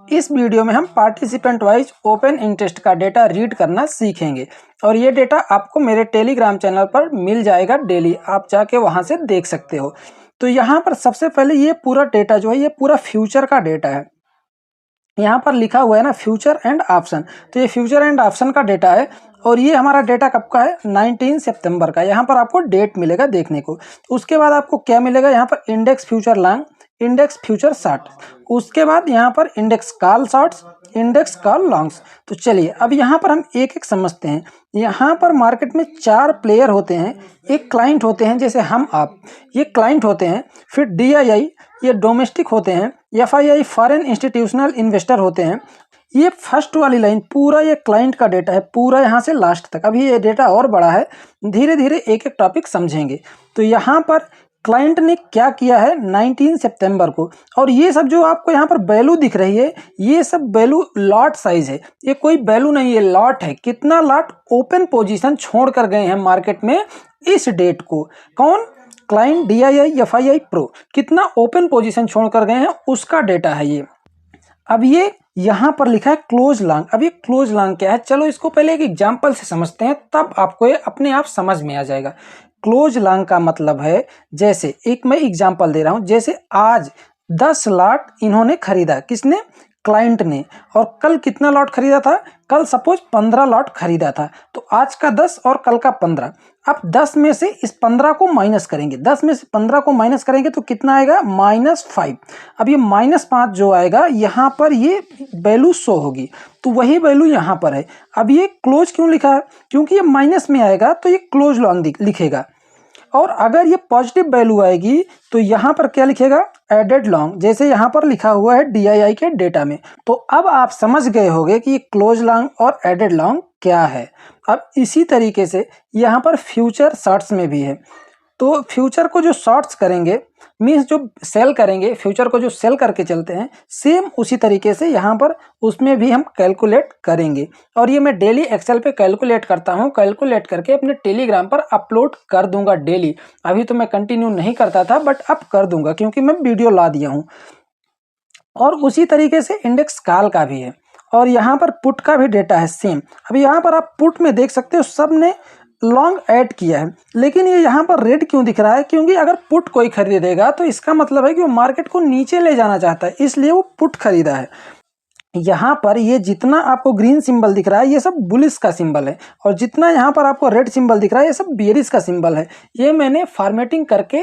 इस वीडियो में हम पार्टिसिपेंट वाइज ओपन इंटरेस्ट का डेटा रीड करना सीखेंगे और ये डेटा आपको मेरे टेलीग्राम चैनल पर मिल जाएगा डेली, आप जाके वहाँ से देख सकते हो। तो यहाँ पर सबसे पहले ये पूरा डेटा जो है ये पूरा फ्यूचर का डेटा है। यहाँ पर लिखा हुआ है ना फ्यूचर एंड ऑप्शन, तो ये फ्यूचर एंड ऑप्शन का डेटा है और ये हमारा डेटा कब का है 19 सितंबर का। यहाँ पर आपको डेट मिलेगा देखने को। उसके बाद आपको क्या मिलेगा, यहाँ पर index future long, index future short, उसके बाद यहाँ पर index call shorts, index call longs. तो चलिए अब यहाँ पर हम एक एक समझते हैं। यहाँ पर मार्केट में 4 प्लेयर होते हैं, एक क्लाइंट होते हैं जैसे हम आप, ये क्लाइंट होते हैं, फिर DII ये डोमेस्टिक होते हैं, FII फॉरेन इंस्टीट्यूशनल इन्वेस्टर होते हैं। ये फर्स्ट वाली लाइन पूरा ये क्लाइंट का डेटा है, पूरा यहाँ से लास्ट तक। अभी ये डेटा और बड़ा है, धीरे धीरे एक एक टॉपिक समझेंगे। तो यहाँ पर क्लाइंट ने क्या किया है 19 सितंबर को, और ये सब जो आपको यहाँ पर वैल्यू दिख रही है ये सब वैल्यू लॉट साइज है, ये कोई वैल्यू नहीं है, लॉट है। कितना लॉट ओपन पोजीशन छोड़ कर गए हैं मार्केट में इस डेट को, कौन, क्लाइंट DII FII प्रो, कितना ओपन पोजीशन छोड़ कर गए हैं उसका डेटा है ये। अब ये यहाँ पर लिखा है क्लोज लॉन्ग। अब ये क्लोज लॉन्ग क्या है, चलो इसको पहले एक एग्जांपल से समझते हैं, तब आपको ये अपने आप समझ में आ जाएगा। क्लोज लॉन्ग का मतलब है, जैसे एक मैं एग्जांपल दे रहा हूँ, जैसे आज 10 लॉट इन्होंने खरीदा, किसने, क्लाइंट ने, और कल कितना लॉट खरीदा था, कल सपोज 15 लॉट खरीदा था, तो आज का 10 और कल का 15। अब 10 में से इस 15 को माइनस करेंगे, 10 में से 15 को माइनस करेंगे तो कितना आएगा -5। अब ये -5 जो आएगा यहाँ पर ये वैल्यू शो होगी, तो वही वैल्यू यहाँ पर है। अब ये क्लोज क्यों लिखा है, क्योंकि ये माइनस में आएगा तो ये क्लोज लॉन्ग लिखेगा, और अगर ये पॉजिटिव वैल्यू आएगी तो यहाँ पर क्या लिखेगा, एडेड लॉन्ग, जैसे यहाँ पर लिखा हुआ है DII के डेटा में। तो अब आप समझ गए होंगे कि ये क्लोज लॉन्ग और एडेड लॉन्ग क्या है। अब इसी तरीके से यहाँ पर फ्यूचर शॉर्ट्स में भी है, तो फ्यूचर को जो शॉर्ट्स करेंगे मीन्स जो सेल करेंगे, फ्यूचर को जो सेल करके चलते हैं, सेम उसी तरीके से यहाँ पर उसमें भी हम कैलकुलेट करेंगे। और ये मैं डेली एक्सेल पे कैलकुलेट करता हूँ, कैलकुलेट करके अपने टेलीग्राम पर अपलोड कर दूंगा डेली। अभी तो मैं कंटिन्यू नहीं करता था बट अब कर दूंगा क्योंकि मैं वीडियो ला दिया हूँ। और उसी तरीके से इंडेक्स कॉल का भी है, और यहाँ पर पुट का भी डेटा है सेम। अभी यहाँ पर आप पुट में देख सकते हो सब ने लॉन्ग ऐड किया है, लेकिन ये यहाँ पर रेड क्यों दिख रहा है, क्योंकि अगर पुट कोई खरीदेगा तो इसका मतलब है कि वो मार्केट को नीचे ले जाना चाहता है, इसलिए वो पुट खरीदा है। यहाँ पर ये जितना आपको ग्रीन सिंबल दिख रहा है ये सब बुलिश का सिंबल है, और जितना यहाँ पर आपको रेड सिंबल दिख रहा है ये सब बेरिश का सिंबल है। ये मैंने फॉर्मेटिंग करके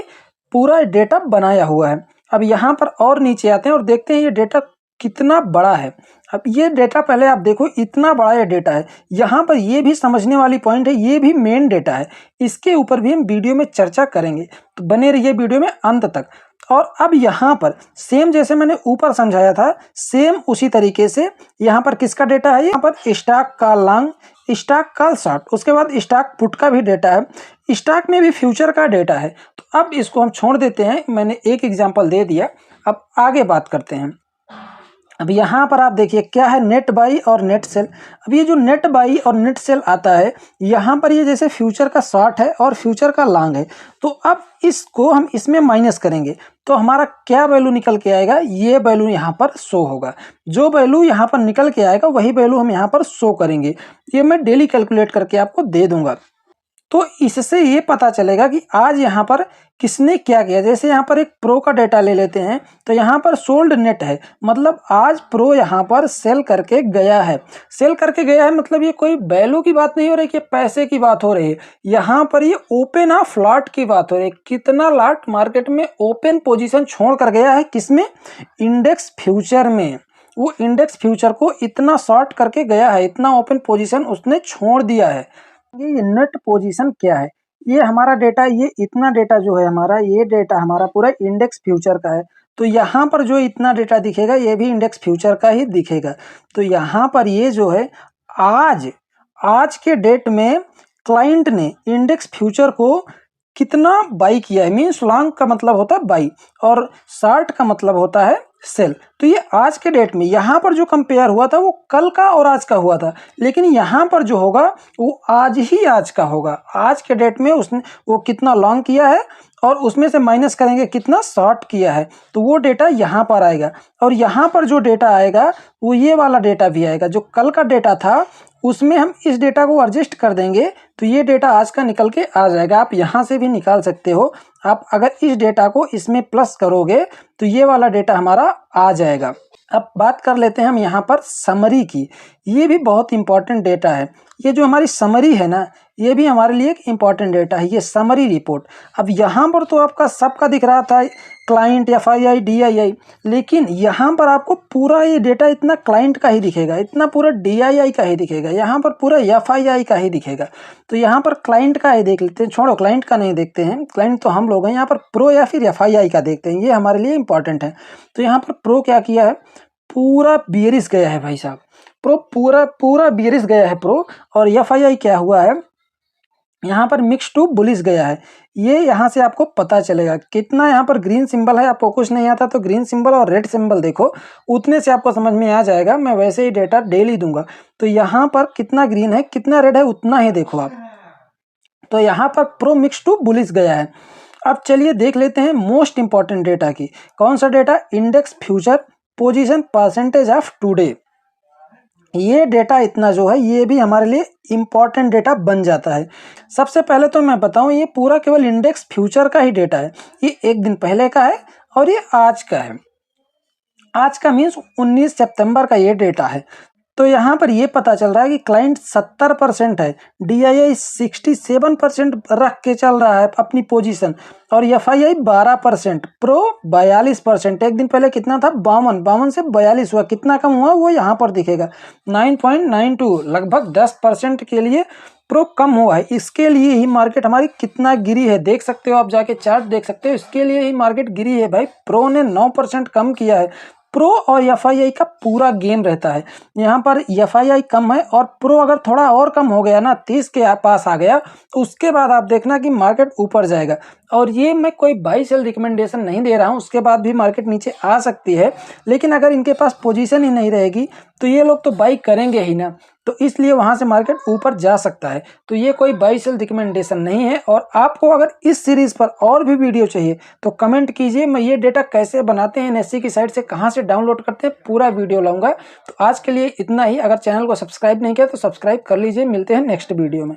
पूरा डेटा बनाया हुआ है। अब यहाँ पर और नीचे आते हैं और देखते हैं ये डेटा कितना बड़ा है। अब ये डेटा पहले आप देखो, इतना बड़ा ये डेटा है। यहाँ पर ये भी समझने वाली पॉइंट है, ये भी मेन डेटा है, इसके ऊपर भी हम वीडियो में चर्चा करेंगे, तो बने रहिए वीडियो में अंत तक। और अब यहाँ पर सेम जैसे मैंने ऊपर समझाया था, सेम उसी तरीके से यहाँ पर किसका डेटा है, यहाँ पर स्टॉक का लॉन्ग, स्टॉक का शॉर्ट, उसके बाद स्टॉक पुट का भी डेटा है, स्टॉक में भी फ्यूचर का डेटा है। तो अब इसको हम छोड़ देते हैं, मैंने एक एग्जांपल दे दिया, अब आगे बात करते हैं। अब यहाँ पर आप देखिए क्या है, नेट बाई और नेट सेल। अब ये जो नेट बाई और नेट सेल आता है, यहाँ पर ये जैसे फ्यूचर का शॉर्ट है और फ्यूचर का लॉन्ग है, तो अब इसको हम इसमें माइनस करेंगे तो हमारा क्या वैल्यू निकल के आएगा, ये वैल्यू यहाँ पर शो होगा। जो वैल्यू यहाँ पर निकल के आएगा वही वैल्यू हम यहाँ पर शो करेंगे, ये मैं डेली कैलकुलेट करके आपको दे दूंगा। तो इससे ये पता चलेगा कि आज यहाँ पर किसने क्या किया। जैसे यहाँ पर एक प्रो का डेटा ले लेते हैं, तो यहाँ पर सोल्ड नेट है, मतलब आज प्रो यहाँ पर सेल करके गया है। सेल करके गया है मतलब ये कोई वैल्यू की बात नहीं हो रही कि पैसे की बात हो रही है, यहाँ पर ये ओपन ऑफ लॉट की बात हो रही है। कितना लॉट मार्केट में ओपन पोजीशन छोड़ कर गया है, किसमें, इंडेक्स फ्यूचर में। वो इंडेक्स फ्यूचर को इतना शॉर्ट करके गया है, इतना ओपन पोजीशन उसने छोड़ दिया है। ये नेट पोजीशन क्या है, ये हमारा डेटा, ये इतना डेटा जो है हमारा, ये डेटा हमारा पूरा इंडेक्स फ्यूचर का है। तो यहाँ पर जो इतना डेटा दिखेगा ये भी इंडेक्स फ्यूचर का ही दिखेगा। तो यहाँ पर ये जो है आज के डेट में क्लाइंट ने इंडेक्स फ्यूचर को कितना बाई किया है, मीन्स लॉन्ग का मतलब होता है बाई और शॉर्ट का मतलब होता है सेल। तो ये आज के डेट में यहाँ पर जो कंपेयर हुआ था वो कल का और आज का हुआ था, लेकिन यहाँ पर जो होगा वो आज का होगा। आज के डेट में उसने वो कितना लॉन्ग किया है और उसमें से माइनस करेंगे कितना शॉर्ट किया है, तो वो डेटा यहाँ पर आएगा। और यहाँ पर जो डेटा आएगा वो ये वाला डेटा भी आएगा। जो कल का डेटा था उसमें हम इस डेटा को एडजस्ट कर देंगे तो ये डेटा आज का निकल के आ जाएगा। आप यहाँ से भी निकाल सकते हो। आप अगर इस डेटा को इसमें प्लस करोगे तो ये वाला डेटा हमारा आ जाएगा। अब बात कर लेते हैं हम यहाँ पर समरी की। ये भी बहुत इंपॉर्टेंट डेटा है। ये जो हमारी समरी है ना, ये भी हमारे लिए एक इम्पॉर्टेंट डेटा है, ये समरी रिपोर्ट। अब यहाँ पर तो आपका सबका दिख रहा था क्लाइंट, FII, DII, लेकिन यहाँ पर आपको पूरा ये डेटा इतना क्लाइंट का ही दिखेगा, इतना पूरा DII का ही दिखेगा, यहाँ पर पूरा FII का ही दिखेगा। तो यहाँ पर क्लाइंट का ही देख लेते हैं, छोड़ो क्लाइंट का नहीं देखते हैं, क्लाइंट तो हम लोग हैं, यहाँ पर प्रो या फिर FII का देखते हैं, ये हमारे लिए इंपॉर्टेंट है। तो यहाँ पर प्रो क्या किया है, पूरा बेरिश गया है भाई साहब, प्रो पूरा बेरिश गया है प्रो। और FII क्या हुआ है, यहाँ पर मिक्स टू बुलिश गया है। ये यहाँ से आपको पता चलेगा कितना यहाँ पर ग्रीन सिंबल है। आपको कुछ नहीं आता तो ग्रीन सिंबल और रेड सिंबल देखो, उतने से आपको समझ में आ जाएगा। मैं वैसे ही डेटा डेली दूंगा, तो यहाँ पर कितना ग्रीन है कितना रेड है उतना ही देखो आप। तो यहाँ पर प्रो मिक्स टू बुलिश गया है। अब चलिए देख लेते हैं मोस्ट इंपॉर्टेंट डेटा की। कौन सा data, index future position percentage of today. ये डेटा इतना जो है ये भी हमारे लिए इम्पॉर्टेंट डेटा बन जाता है। सबसे पहले तो मैं बताऊं, ये पूरा केवल इंडेक्स फ्यूचर का ही डेटा है। ये एक दिन पहले का है और ये आज का है। आज का मीन्स 19 सितंबर का ये डेटा है। तो यहाँ पर ये पता चल रहा है कि क्लाइंट 70% है, DII 67% रख के चल रहा है अपनी पोजीशन, और FII 12%, प्रो 42%। एक दिन पहले कितना था, 52 से 42 हुआ, कितना कम हुआ वो यहाँ पर दिखेगा 9.92, लगभग 10% के लिए प्रो कम हुआ है। इसके लिए ही मार्केट हमारी कितना गिरी है देख सकते हो, आप जाके चार्ट देख सकते हो, इसके लिए ही मार्केट गिरी है भाई। प्रो ने 9% कम किया है। प्रो और FII का पूरा गेम रहता है। यहाँ पर FII कम है और प्रो अगर थोड़ा और कम हो गया ना, 30 के पास आ गया, तो उसके बाद आप देखना कि मार्केट ऊपर जाएगा। और ये मैं कोई बाई सेल रिकमेंडेशन नहीं दे रहा हूँ, उसके बाद भी मार्केट नीचे आ सकती है, लेकिन अगर इनके पास पोजीशन ही नहीं रहेगी तो ये लोग तो बाई करेंगे ही ना, तो इसलिए वहाँ से मार्केट ऊपर जा सकता है। तो ये कोई बाई सेल रिकमेंडेशन नहीं है। और आपको अगर इस सीरीज़ पर और भी वीडियो चाहिए तो कमेंट कीजिए, मैं ये डेटा कैसे बनाते हैं NSE की साइट से, कहाँ से डाउनलोड करते हैं, पूरा वीडियो लाऊंगा। तो आज के लिए इतना ही। अगर चैनल को सब्सक्राइब नहीं किया तो सब्सक्राइब कर लीजिए। मिलते हैं नेक्स्ट वीडियो में।